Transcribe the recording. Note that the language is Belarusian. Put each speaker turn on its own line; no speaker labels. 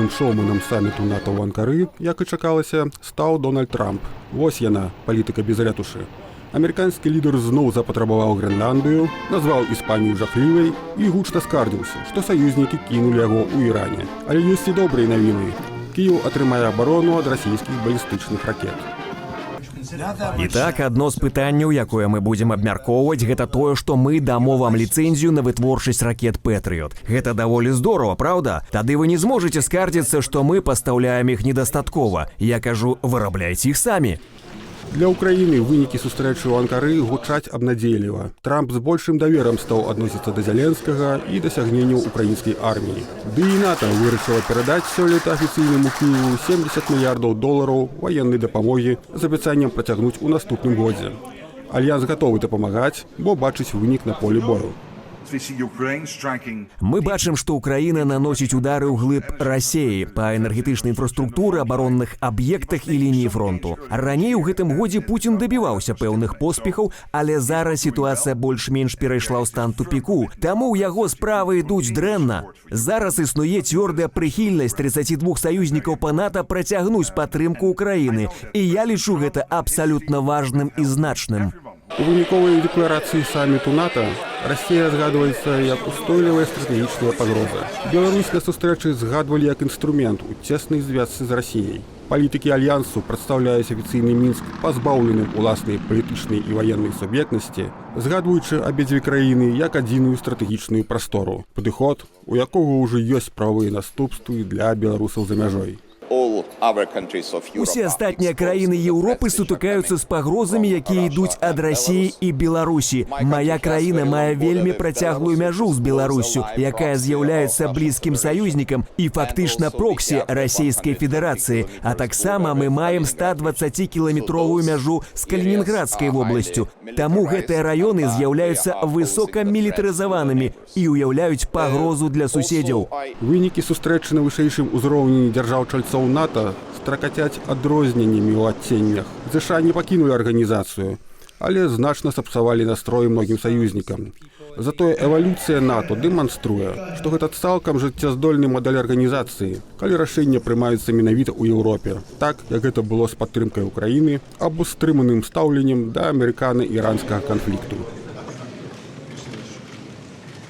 галоўным шоуменам саміту НАТО ў Анкары, як і чакалася, стаў Дональд Трамп. Вось яна, палітыка без рэтушы. Амерыканскі лідар зноў запатрабаваў Грэнландыю, назваў Іспанію жахлівай і гучна скардзіўся, што саюзнікі кінулі яго ў Іране. Але ёсць і добрыя навіны. Кіеў атрымае абарону ад расійскіх балістычных ракет.
Ітак, адно з пытанняў, якое мы будзем абмяркоўваць, гэта тое, што мы дамо вам ліцэнзію на вытворчасць ракет «Пэтрыёт». Гэта даволі здорава, праўда? Тады вы не зможаце скардзіцца, што мы пастаўляем іх недастаткова. Я кажу, вырабляйце іх самі.
Для Украіны вынікі сустрэчы ў Анкары гучаць абнадзейліва. Трамп з большым даверам стаў адносіцца да Зяленскага і дасягненняў украінскай арміі. Ды і НАТО вырашыла перадаць сёлета афіцыйнаму Кіеву $70 мільярдаў ваеннай дапамогі з абяцаннем працягнуць у наступным годзе. Альянс гатовы дапамагаць, бо бачыць вынік на полі бою.
Мы бачым, што Украіна наносіць удары ў глыб Расіі па энергетычнай інфраструктуры, абаронных аб'ектах і лініі фронту. Раней у гэтым годзе Пуцін дабіваўся пэўных поспехаў, але зараз сітуацыя больш-менш перайшла ў стан тупіку, таму ў яго справы ідуць дрэнна. Зараз існуе цвёрдая прыхільнасць 32 саюзнікаў па НАТО працягнуць падтрымку Украіны, і я лічу гэта абсалютна важным і значным.
У выніковай дэкларацыі саміту НАТО Расія згадваецца як устойлівая стратэгічная пагроза. Беларусь на сустрэчы згадвалі як інструмент у цеснай звязцы з Расіяй. Палітыкі альянсу прадстаўляюць афіцыйны Мінск пазбаўленым уласнай палітычнай і ваеннай суб'ектнасці, згадваючы абедзве краіны як адзіную стратэгічную прастору, падыход, у якога ўжо ёсць правыя наступствы для беларусаў за мяжой.
Усе астатнія краіны Еўропы сутыкаюцца з пагрозамі, якія ідуць ад Расіі і Беларусі. Мая краіна мае вельмі працяглую мяжу з Беларуссю, якая з'яўляецца блізкім саюзнікам і фактычна проксі Расійскай Федэрацыі. А таксама мы маем 120-кіламетровую мяжу з Калінінградскай вобласцю. Таму гэтыя раёны з'яўляюцца высока мілітарызаванымі і ўяўляюць пагрозу для суседзяў.
Вынікі сустрэчы на вышэйшым узроўні дзяржаў-чальцоў НАТО стракацяць адрозненнямі ў адценнях. ЗША не пакінулі арганізацыю, але значна сапсавалі настрой многім саюзнікам. Затое эвалюцыя НАТО дэманструе, што гэта цалкам жыццяздольны мадэль арганізацыі, калі рашэнні прымаюцца менавіта ў Еўропе, так, як гэта было з падтрымкай Украіны або стрыманым стаўленнем да амерыкана-іранскага канфлікту.